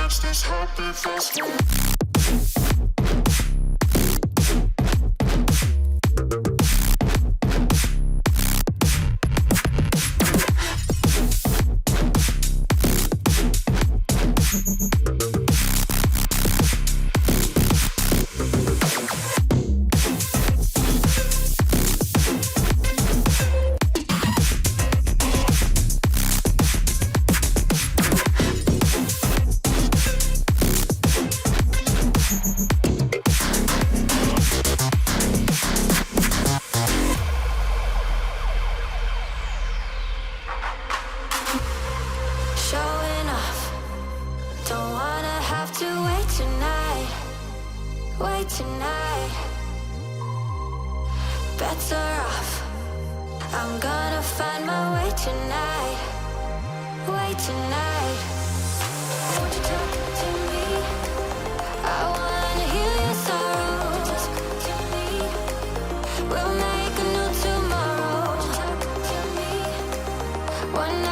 makes this heart beat faster. Showing off, don't wanna have to wait tonight, wait tonight. Better off, I'm gonna find my way tonight, way tonight. Won't you talk to me? I wanna heal your sorrow. Talk to me, we'll make a new tomorrow. Talk to me, one